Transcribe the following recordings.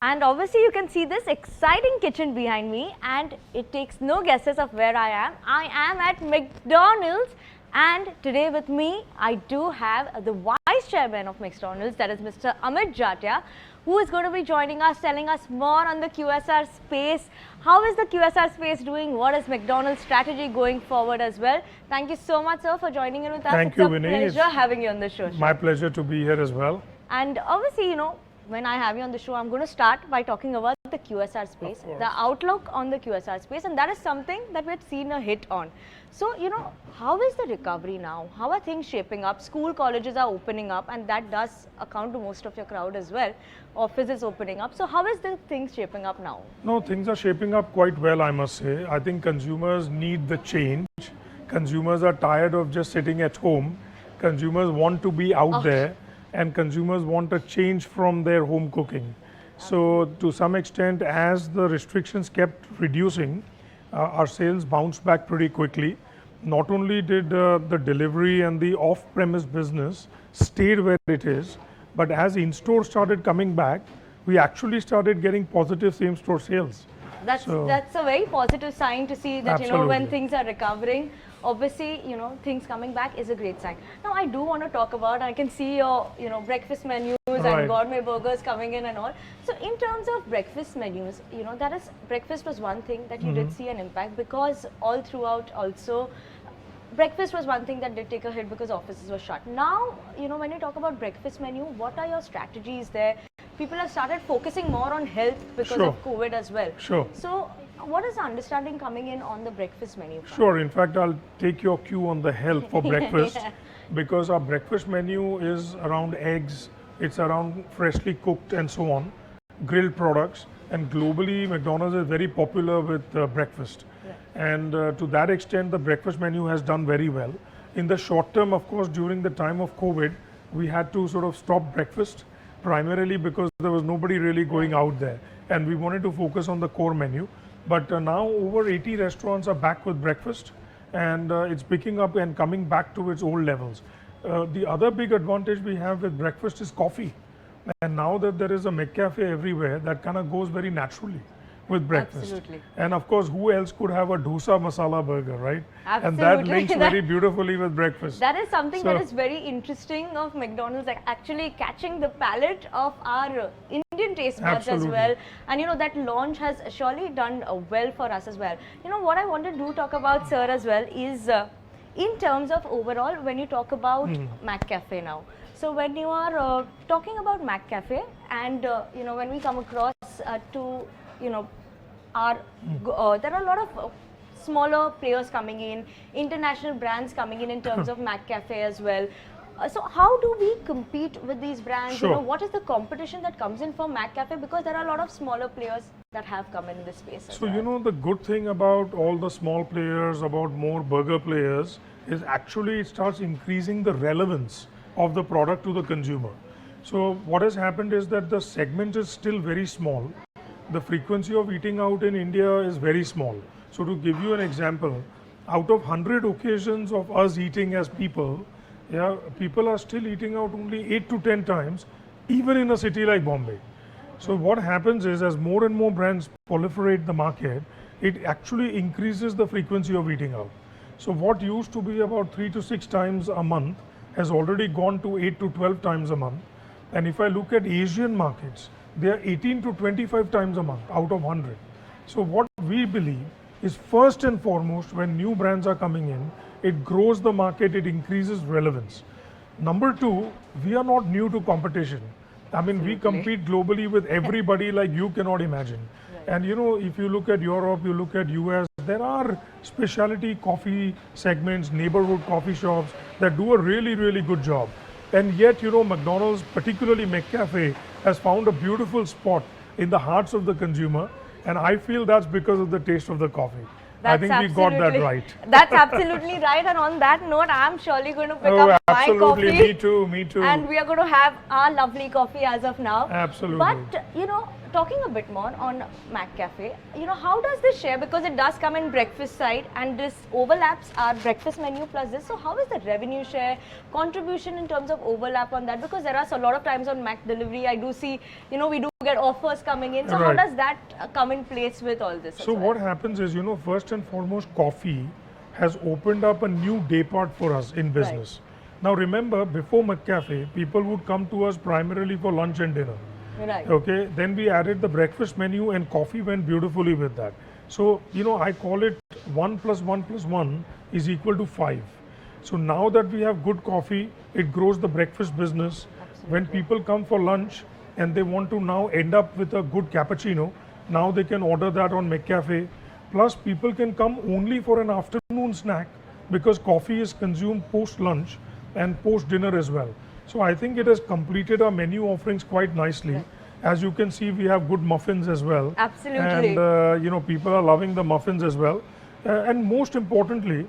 And obviously you can see this exciting kitchen behind me, and it takes no guesses of where I am. I am at McDonald's, and today with me I do have the Vice Chairman of McDonald's, that is Mr. Amit Jatia, who is going to be joining us, telling us more on the QSR space. How is the QSR space doing? What is McDonald's strategy going forward as well? Thank you so much, sir, for joining in with us. Thank you, Vinnii. It's a pleasure having you on the show. My pleasure to be here as well. And obviously, when I have you on the show, I'm going to start by talking about the QSR space, the outlook on the QSR space, and that is something that we had seen a hit on. So, how is the recovery now? How are things shaping up? School, colleges are opening up, and that does account to most of your crowd as well. Office is opening up. So, how is the things shaping up now? No, things are shaping up quite well, I must say. I think consumers need the change. Consumers are tired of just sitting at home. Consumers want to be out there. And consumers want a change from their home cooking. So to some extent, as the restrictions kept reducing, our sales bounced back pretty quickly. Not only did the delivery and the off-premise business stayed where it is, but as in-store started coming back, we actually started getting positive same-store sales. That's a very positive sign to see that, when things are recovering, obviously, things coming back is a great sign. Now, I do want to talk about, I can see your, breakfast menus and gourmet burgers coming in and all. So, in terms of breakfast menus, breakfast was one thing that you did see an impact, because all throughout also, breakfast was one thing that did take a hit because offices were shut. Now, when you talk about breakfast menu, what are your strategies there? People have started focusing more on health because of COVID as well. So, what is the understanding coming in on the breakfast menu? Sure. In fact, I'll take your cue on the health for breakfast because our breakfast menu is around eggs, it's around freshly cooked and so on, grilled products, and globally McDonald's is very popular with breakfast. And to that extent, the breakfast menu has done very well. In the short term, of course, during the time of COVID, we had to sort of stop breakfast, primarily because there was nobody really going out there. And we wanted to focus on the core menu. But now over 80 restaurants are back with breakfast, and it's picking up and coming back to its old levels. The other big advantage we have with breakfast is coffee. And now that there is a McCafe everywhere, that kind of goes very naturally with breakfast. Absolutely. And of course, who else could have a dosa masala burger, right? Absolutely. And that links very beautifully with breakfast. That is something that is very interesting of McDonald's, like actually catching the palate of our Indian taste buds as well. And that launch has surely done well for us as well. What I want to talk about, sir, as well is in terms of overall, when you talk about McCafe now. So when you are talking about McCafe, and when we come across to there are a lot of smaller players coming in, international brands coming in terms of McCafe as well. So how do we compete with these brands? What is the competition that comes in for McCafe? Because there are a lot of smaller players that have come in this space. So the good thing about all the small players, about more burger players, is actually it starts increasing the relevance of the product to the consumer. So what has happened is that the segment is still very small. The frequency of eating out in India is very small. So to give you an example, out of 100 occasions of us eating as people, people are still eating out only 8 to 10 times, even in a city like Bombay. So what happens is, as more and more brands proliferate the market, it actually increases the frequency of eating out. So what used to be about 3 to 6 times a month has already gone to 8 to 12 times a month. And if I look at Asian markets, they are 18 to 25 times a month out of 100. So what we believe is, first and foremost, when new brands are coming in, it grows the market, it increases relevance. Number two, we are not new to competition. I mean, we compete globally with everybody like you cannot imagine. And if you look at Europe, you look at US, there are specialty coffee segments, neighborhood coffee shops that do a really, really good job. And yet, McDonald's, particularly McCafe, has found a beautiful spot in the hearts of the consumer. And I feel that's because of the taste of the coffee. I think we got that right. That's absolutely right. And on that note, I'm surely going to pick up my coffee. Me too. And we are going to have our lovely coffee as of now. Absolutely. But, talking a bit more on McCafe, how does this share? Because it does come in breakfast side, and this overlaps our breakfast menu plus this. So how is the revenue share, contribution in terms of overlap on that? Because there are a lot of times on Mac delivery, I do see, we do get offers coming in. So how Right. does that come in place with all this? So what happens is, first and foremost, coffee has opened up a new day part for us in business. Now remember, before McCafe, people would come to us primarily for lunch and dinner. Right. Okay, then we added the breakfast menu and coffee went beautifully with that. So, I call it 1 + 1 + 1 is equal to 5. So now that we have good coffee, it grows the breakfast business. When people come for lunch and they want to now end up with a good cappuccino, now they can order that on McCafe. Plus people can come only for an afternoon snack because coffee is consumed post lunch and post dinner as well. So I think it has completed our menu offerings quite nicely. As you can see, we have good muffins as well. Absolutely. And people are loving the muffins as well. And most importantly,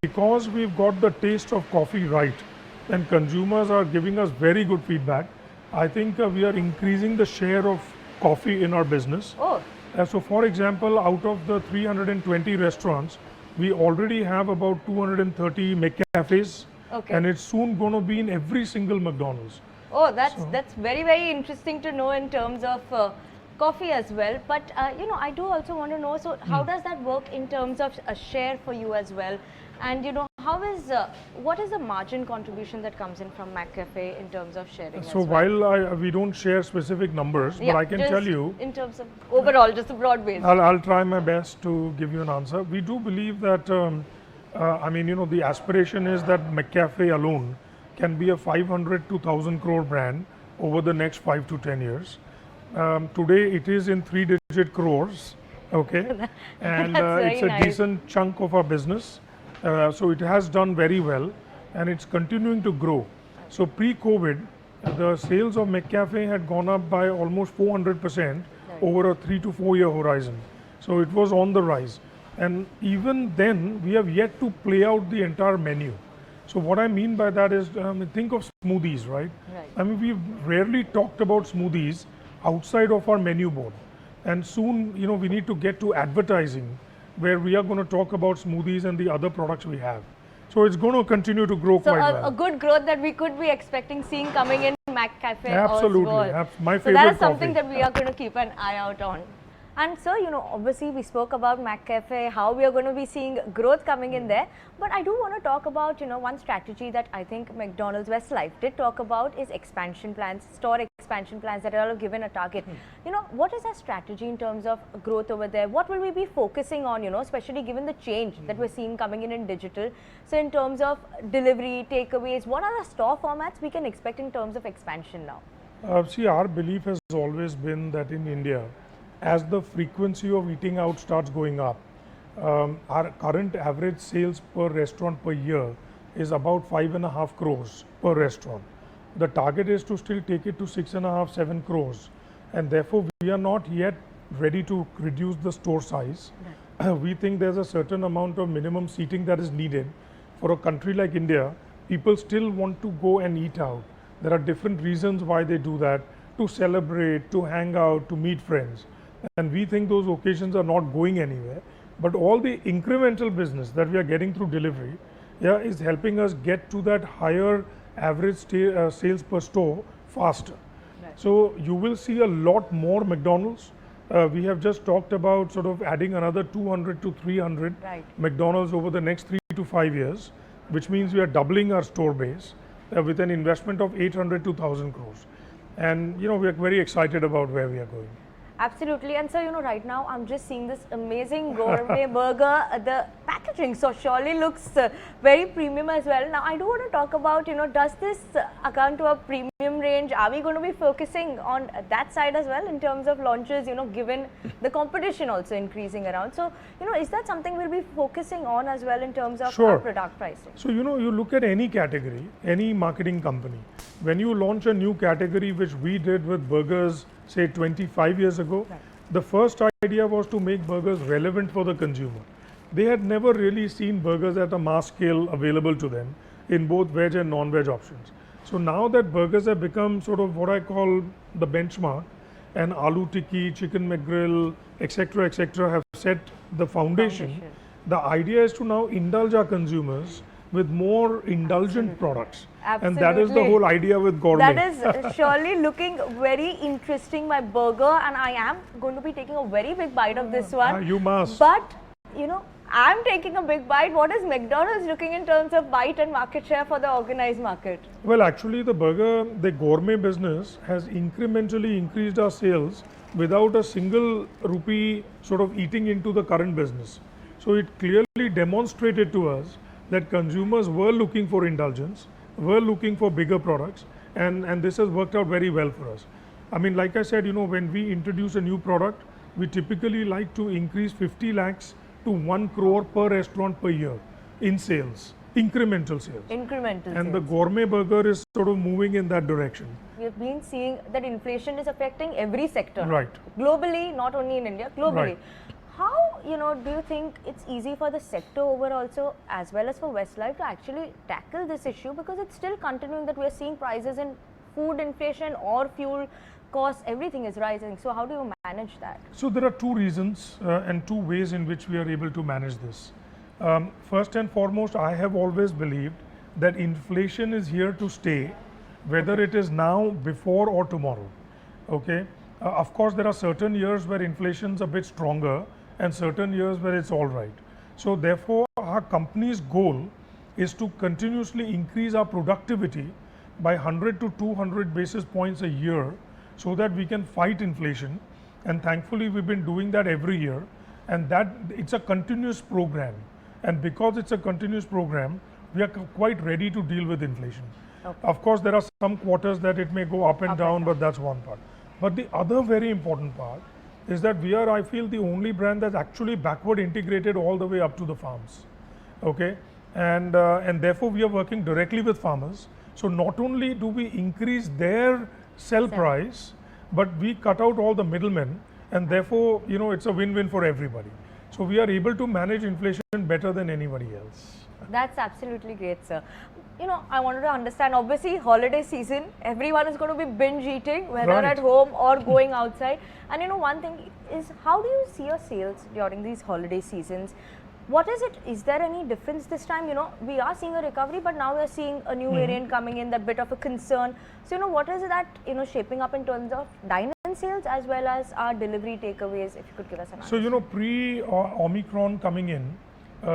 because we've got the taste of coffee right and consumers are giving us very good feedback, I think we are increasing the share of coffee in our business. Oh. So for example, out of the 320 restaurants, we already have about 230 McCafes. Okay. And it's soon going to be in every single McDonald's. Oh, that's very, very interesting to know in terms of coffee as well. But I do also want to know, so how does that work in terms of a share for you as well? And what is the margin contribution that comes in from McCafe in terms of sharing? So as well? while we don't share specific numbers, but I can just tell you, in terms of overall, just a broad base. I'll try my best to give you an answer. We do believe that, the aspiration is that McCafe alone can be a 500 to 1,000 crore brand over the next 5 to 10 years. Today it is in 3-digit crores, okay? And it's a nice. decent chunk of our business. So it has done very well and it's continuing to grow. So pre-COVID, the sales of McCafe had gone up by almost 400% over a 3 to 4 year horizon. So it was on the rise. And even then, we have yet to play out the entire menu. So what I mean by that is, think of smoothies, right? We've rarely talked about smoothies outside of our menu board. And soon, we need to get to advertising, where we are going to talk about smoothies and the other products we have. So it's going to continue to grow So quite well. a good growth that we could be expecting seeing coming in McCafe. Absolutely. My favorite so that is something coffee. that we are going to keep an eye out on. And so, obviously we spoke about McCafe, how we are going to be seeing growth coming in there. But I do want to talk about, one strategy that I think McDonald's Westlife did talk about is expansion plans, store expansion plans that are all given a target. What is our strategy in terms of growth over there? What will we be focusing on, especially given the change that we're seeing coming in digital? So in terms of delivery, takeaways, what are the store formats we can expect in terms of expansion now? See, our belief has always been that in India, as the frequency of eating out starts going up, our current average sales per restaurant per year is about 5.5 crores per restaurant. The target is to still take it to 6.5, 7 crores. And therefore, we are not yet ready to reduce the store size. We think there's a certain amount of minimum seating that is needed. For a country like India, people still want to go and eat out. There are different reasons why they do that, to celebrate, to hang out, to meet friends. And we think those occasions are not going anywhere. But all the incremental business that we are getting through delivery is helping us get to that higher average sales per store faster. So you will see a lot more McDonald's. We have just talked about sort of adding another 200 to 300 McDonald's over the next 3 to 5 years, which means we are doubling our store base with an investment of 800 to 1,000 crores. And we are very excited about where we are going. Absolutely. And so, right now I'm just seeing this amazing gourmet burger. The packaging so surely looks very premium as well. Now, I do want to talk about, does this account to a premium range? Are we going to be focusing on that side as well in terms of launches, given the competition also increasing around? So, is that something we'll be focusing on as well in terms of our product pricing? So, you look at any category, any marketing company, when you launch a new category, which we did with burgers, say 25 years ago, the first idea was to make burgers relevant for the consumer. They had never really seen burgers at a mass scale available to them in both veg and non-veg options. So now that burgers have become sort of what I call the benchmark, and Aloo Tikki, Chicken McGrill, etc., have set the foundation. The idea is to now indulge our consumers with more indulgent products. Absolutely. And that is the whole idea with Gourmet. That is surely looking very interesting, my burger, and I am going to be taking a very big bite of this one. You must. But, you know, I'm taking a big bite. What is McDonald's looking in terms of bite and market share for the organized market? Well, actually, the Gourmet business has incrementally increased our sales without a single rupee sort of eating into the current business. So it clearly demonstrated to us that consumers were looking for indulgence, were looking for bigger products, and this has worked out very well for us. I mean, like I said, you know, when we introduce a new product, we typically like to increase 50 lakhs to 1 crore per restaurant per year in sales, incremental sales. Incremental and sales. The Gourmet burger is sort of moving in that direction. We've been seeing that inflation is affecting every sector. Right. Globally, not only in India, globally. Right. How, you know, do you think it's easy for the sector overall also, as well as for Westlife, to actually tackle this issue? Because it's still continuing that we're seeing prices in food inflation or fuel costs, everything is rising. So how do you manage that? So there are two reasons and two ways in which we are able to manage this. First and foremost, I have always believed that inflation is here to stay, whether it is now, before or tomorrow. Okay. Of course, there are certain years where inflation is a bit stronger and certain years where it's all right. So therefore, our company's goal is to continuously increase our productivity by 100 to 200 basis points a year so that we can fight inflation. And thankfully, we've been doing that every year, and that it's a continuous program. And because it's a continuous program, we are quite ready to deal with inflation. Okay. Of course, there are some quarters that it may go up and down, but that's one part. But the other very important part is that we are, I feel, the only brand that's actually backward integrated all the way up to the farms. Okay, and therefore we are working directly with farmers. So not only do we increase their sell price, but we cut out all the middlemen, and therefore, you know, it's a win-win for everybody. So we are able to manage inflation better than anybody else. That's absolutely great, sir. You know, I wanted to understand, obviously holiday season, everyone is going to be binge eating, whether at home or going outside. And you know, one thing is, how do you see your sales during these holiday seasons? What is it? Is there any difference this time? You know, we are seeing a recovery, but now we are seeing a new variant coming in, that bit of a concern. So, you know, what is that, you know, shaping up in terms of dine-in sales as well as our delivery takeaways, if you could give us an answer? So, you know, pre-Omicron coming in,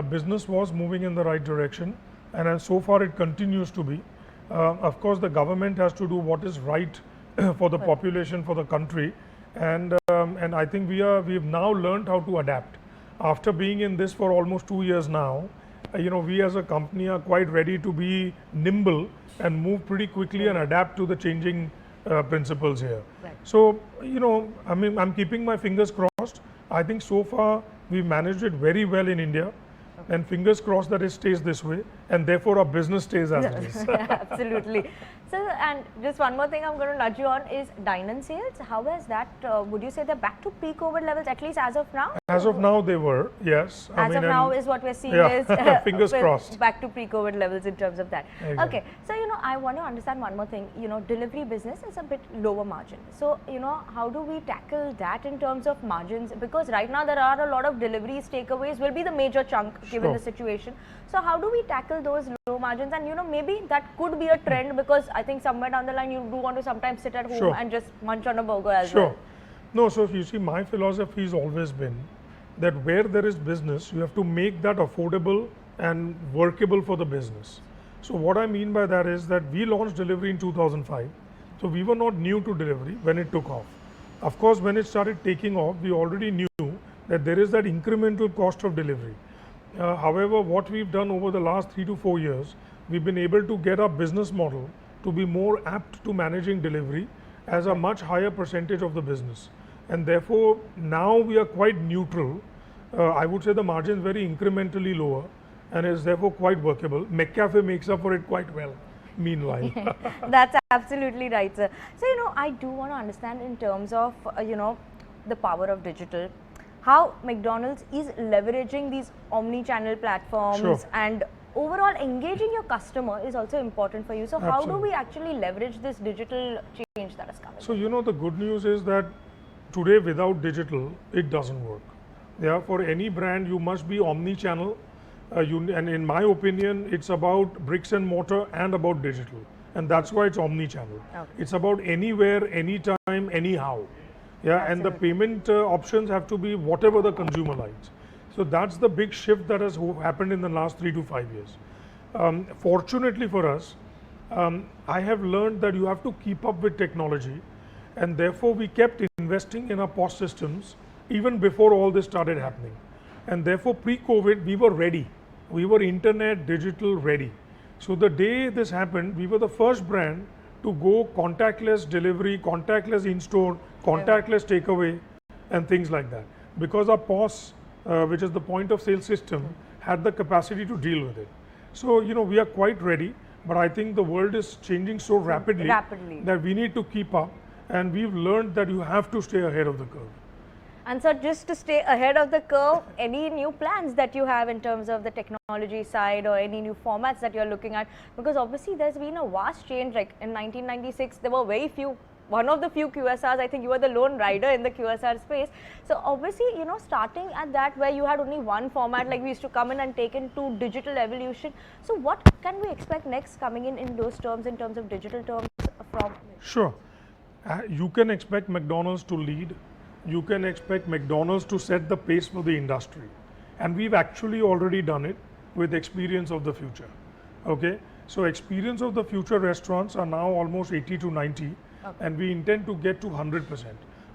business was moving in the right direction, and so far it continues to be. Of course, the government has to do what is right for the population, for the country, and I think we've now learned how to adapt. After being in this for almost 2 years now, you know, we as a company are quite ready to be nimble and move pretty quickly and adapt to the changing principles here. Right. So, you know, I mean, I'm keeping my fingers crossed. I think so far we've managed it very well in India. And fingers crossed that it stays this way, and therefore our business stays as it is. Absolutely. So, and just one more thing I'm going to nudge you on is dine-in sales. How is that? Would you say they're back to pre-COVID levels, at least as of now? As of now, they were, yes. As of now is what we're seeing is fingers crossed. Back to pre-COVID levels in terms of that. Exactly. Okay, so you know, I want to understand one more thing. You know, delivery business is a bit lower margin. So you know, how do we tackle that in terms of margins? Because right now there are a lot of deliveries, takeaways will be the major chunk given the situation. So how do we tackle those low margins? And you know, maybe that could be a trend, because I think somewhere down the line you do want to sometimes sit at home and just munch on a burger as well. No, so you see, my philosophy has always been that where there is business, you have to make that affordable and workable for the business. So what I mean by that is that we launched delivery in 2005. So we were not new to delivery when it took off. Of course, when it started taking off, we already knew that there is that incremental cost of delivery. However, what we've done over the last 3 to 4 years, we've been able to get our business model to be more apt to managing delivery as a much higher percentage of the business. And therefore, now we are quite neutral. I would say the margin is very incrementally lower and is therefore quite workable. McCafe makes up for it quite well, meanwhile. That's absolutely right, sir. So, you know, I do want to understand in terms of, you know, the power of digital, how McDonald's is leveraging these omni-channel platforms and overall engaging your customer is also important for you. So how do we actually leverage this digital change that is coming? So, you know, the good news is that today without digital, it doesn't work. Yeah, for any brand, you must be omni-channel. And in my opinion, it's about bricks and mortar and about digital. And that's why it's omni-channel. Okay. It's about anywhere, anytime, anyhow. Yeah, and the payment options have to be whatever the consumer likes. So that's the big shift that has happened in the last 3 to 5 years. Fortunately for us, I have learned that you have to keep up with technology, and therefore we kept investing in our POS systems even before all this started happening. And therefore pre-COVID we were ready. We were internet, digital ready. So the day this happened, we were the first brand to go contactless delivery, contactless in-store, contactless takeaway and things like that. Because our POS, which is the point of sale system, had the capacity to deal with it. So, we are quite ready, but I think the world is changing so rapidly that we need to keep up, and we've learned that you have to stay ahead of the curve. And so just to stay ahead of the curve, any new plans that you have in terms of the technology side or any new formats that you're looking at? Because obviously there's been a vast change. Like in 1996, there were very few, one of the few QSRs. I think you were the lone rider in the QSR space. So obviously, starting at that where you had only one format, like we used to come in and take into digital evolution. So what can we expect next coming in those terms, in terms of digital terms from? Sure. You can expect McDonald's to lead. You can expect McDonald's to set the pace for the industry. And we've actually already done it with Experience of the Future. Okay? So Experience of the Future restaurants are now almost 80 to 90, and we intend to get to 100%.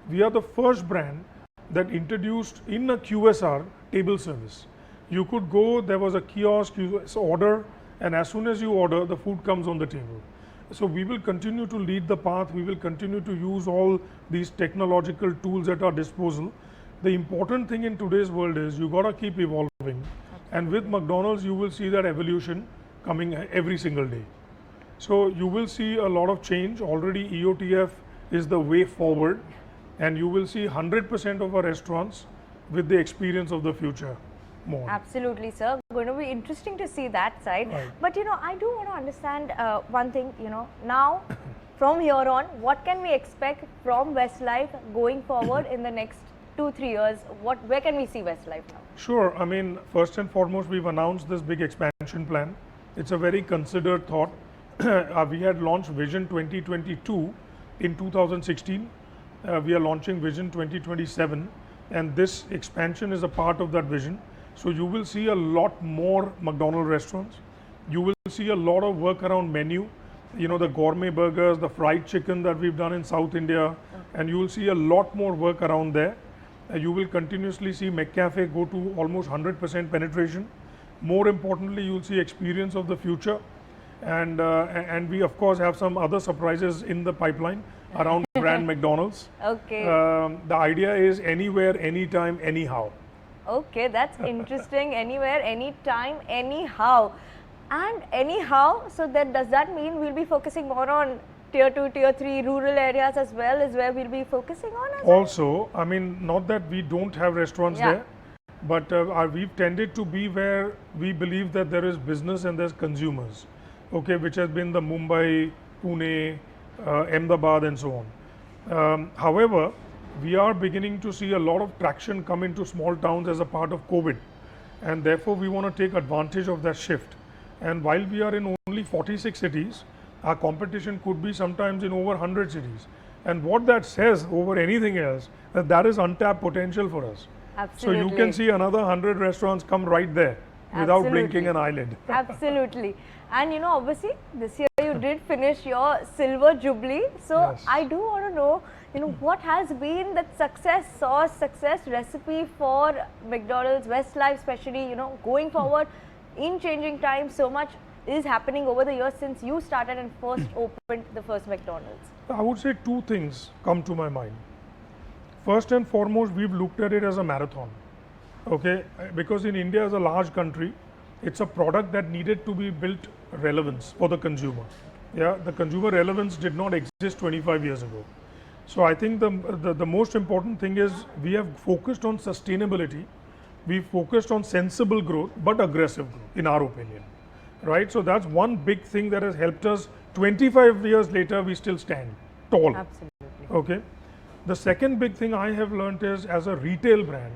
We are the first brand that introduced in a QSR table service. You could go, there was a kiosk, you order, and as soon as you order, the food comes on the table. So we will continue to lead the path. We will continue to use all these technological tools at our disposal. The important thing in today's world is you got to keep evolving. And with McDonald's, you will see that evolution coming every single day. So you will see a lot of change. Already EOTF is the way forward, and you will see 100% of our restaurants with the Experience of the Future. More. Absolutely, sir. Going to be interesting to see that side. Right. But I do want to understand one thing. Now from here on, what can we expect from Westlife going forward in the next 2-3 years? Where can we see Westlife now? Sure. I mean, first and foremost, we've announced this big expansion plan. It's a very considered thought. We had launched Vision 2022 in 2016. We are launching Vision 2027, and this expansion is a part of that vision. So you will see a lot more McDonald's restaurants. You will see a lot of work around menu, the gourmet burgers, the fried chicken that we've done in South India, and you will see a lot more work around there. You will continuously see McCafe go to almost 100% penetration. More importantly, you will see Experience of the Future, and we of course have some other surprises in the pipeline around brand McDonald's. Okay. The idea is anywhere, anytime, anyhow. Okay, that's interesting. Anywhere, anytime, anyhow. And anyhow, so does that mean we'll be focusing more on tier 2, tier 3 rural areas as well, is where we'll be focusing on as also, I mean, not that we don't have restaurants there, but we've tended to be where we believe that there is business and there's consumers, okay, which has been the Mumbai, Pune, Ahmedabad and so on. However, we are beginning to see a lot of traction come into small towns as a part of COVID, and therefore we want to take advantage of that shift. And while we are in only 46 cities, our competition could be sometimes in over 100 cities. And what that says over anything else, that is untapped potential for us. Absolutely. So you can see another 100 restaurants come right there without blinking an eyelid. Absolutely. And obviously this year you did finish your silver jubilee. So yes. I do want to know, what has been that success sauce, success recipe for McDonald's, Westlife especially, going forward in changing times. So much is happening over the years since you started and first opened the first McDonald's. I would say two things come to my mind. First and foremost, we've looked at it as a marathon, okay? Because in India as a large country, it's a product that needed to be built relevance for the consumer. Yeah, the consumer relevance did not exist 25 years ago. So I think the most important thing is we have focused on sustainability. We've focused on sensible growth, but aggressive growth, in our opinion, right? So that's one big thing that has helped us. 25 years later, we still stand tall. Absolutely. Okay. The second big thing I have learned is, as a retail brand,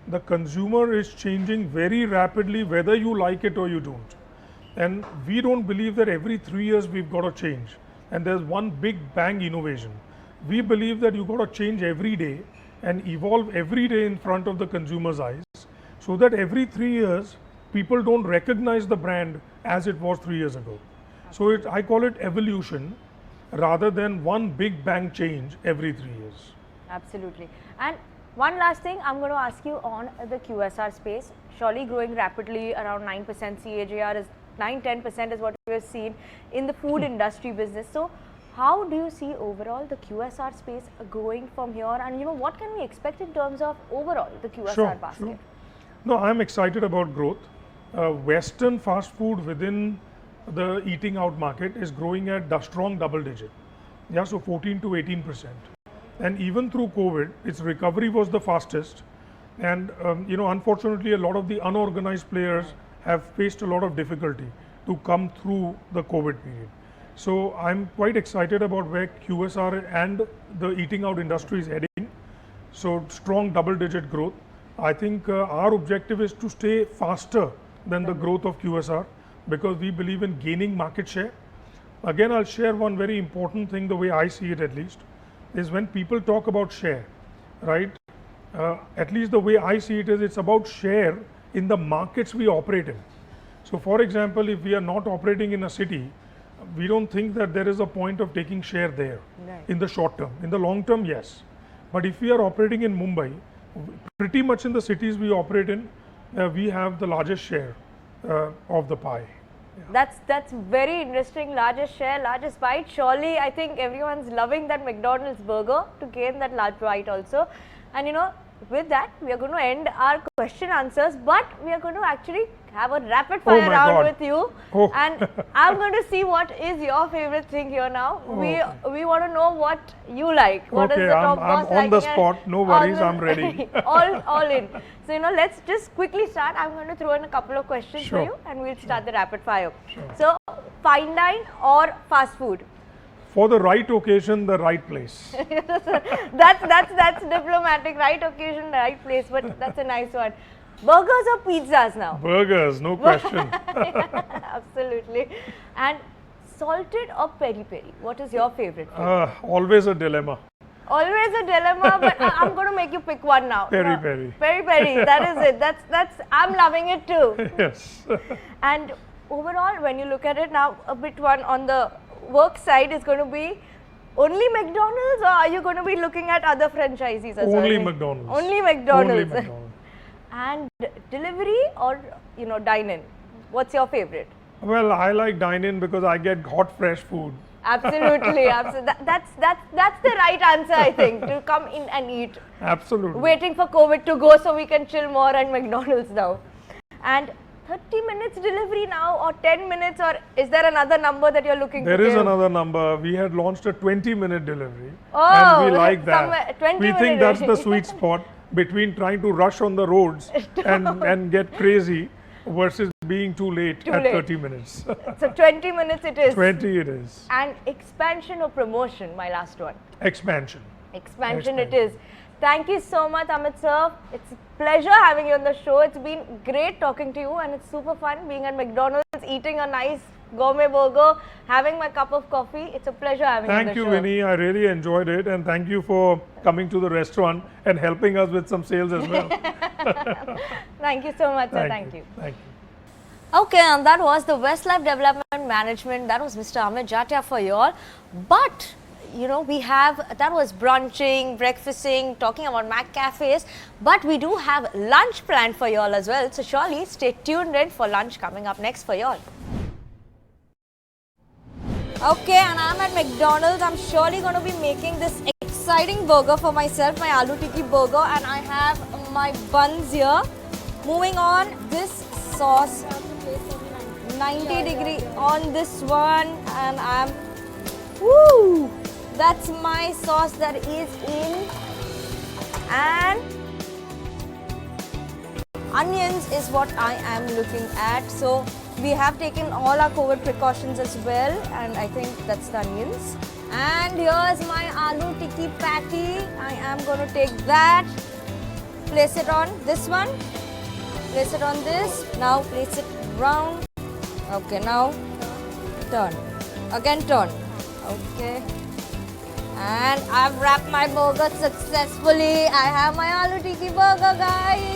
the consumer is changing very rapidly, whether you like it or you don't. And we don't believe that every 3 years we've got to change and there's one big bang innovation. We believe that you've got to change every day and evolve every day in front of the consumer's eyes, so that every 3 years people don't recognize the brand as it was 3 years ago. So I call it evolution rather than one big bang change every 3 years. Absolutely. And one last thing I'm going to ask you on the QSR space. Surely growing rapidly, around 9% CAGR is 9-10% is what we have seen in the food industry business. So how do you see overall the QSR space growing from here, and what can we expect in terms of overall the QSR basket? Sure. No, I'm excited about growth. Western fast food within the eating out market is growing at strong double digit. Yeah, so 14 to 18%. And even through COVID, its recovery was the fastest. And unfortunately, a lot of the unorganized players have faced a lot of difficulty to come through the COVID period. So I'm quite excited about where QSR and the eating out industry is heading. So strong double digit growth. I think our objective is to stay faster than the growth of QSR, because we believe in gaining market share. Again, I'll share one very important thing, the way I see it at least, is when people talk about share, right? At least the way I see it is, it's about share in the markets we operate in. So for example, if we are not operating in a city, we don't think that there is a point of taking share there in the short term. In the long term, yes. But if we are operating in Mumbai, pretty much in the cities we operate in, we have the largest share of the pie. Yeah. That's very interesting. Largest share, largest bite. Surely, I think everyone's loving that McDonald's burger to gain that large bite also. And with that, we are going to end our question answers, but we are going to actually have a rapid fire round with you. And I'm going to see what is your favorite thing here now. We want to know what you like. What is the top boss I'm on the spot. No worries, I'm ready. all in. So let's just quickly start. I'm going to throw in a couple of questions for you, and we'll start the rapid fire. So, fine dine or fast food? For the right occasion, the right place. that's diplomatic. Right occasion, right place. But that's a nice one. Burgers or pizzas now? Burgers, no question. Absolutely. And salted or peri peri? What is your favorite? Always a dilemma. Always a dilemma, but I'm going to make you pick one now. Peri peri. Peri peri. That is it. That's. I'm loving it too. Yes. And overall, when you look at it now, a bit one on the work side is going to be only McDonald's, or are you going to be looking at other franchisees as well? Only McDonald's. Only McDonald's. Only McDonald's. And delivery or dine-in? What's your favorite? Well, I like dine-in because I get hot, fresh food. Absolutely, absolutely. That's the right answer, I think, to come in and eat. Absolutely. Waiting for COVID to go so we can chill more at McDonald's now. And 30 minutes delivery now, or 10 minutes, or is there another number that you're looking for? There is another number. We had launched a 20-minute delivery, oh, and we like that. We think that's the delivery. sweet spot between trying to rush on the roads and get crazy versus being too late at 30 minutes. So 20 minutes it is. 20 it is. And expansion or promotion, my last one? Expansion. Expansion it is. Thank you so much, Amit sir. It's a pleasure having you on the show. It's been great talking to you, and it's super fun being at McDonald's, eating a nice gourmet burger, having my cup of coffee. It's a pleasure having you on the show. Thank you, Vinnii. I really enjoyed it, and thank you for coming to the restaurant and helping us with some sales as well. Thank you so much, sir. Thank you. Thank you. Okay, and that was the Westlife Development Management. That was Mr. Amit Jatia for you all. But that was brunching, breakfasting, talking about McCafes, but we do have lunch planned for you all as well. So surely stay tuned in for lunch coming up next for you all. Okay, and I'm at McDonald's. I'm surely going to be making this exciting burger for myself, my Aloo Tikki burger, and I have my buns here. Moving on, this sauce, 90-degree on this one, and that's my sauce that is in, and onions is what I am looking at. So we have taken all our COVID precautions as well, and I think that's the onions. And here's my Aloo Tikki patty. I am going to take that. place it on this one. Place it on this. Now place it round. Okay, now turn. Again turn. Okay. And I've wrapped my burger successfully. I have my aloo tikki burger, guys.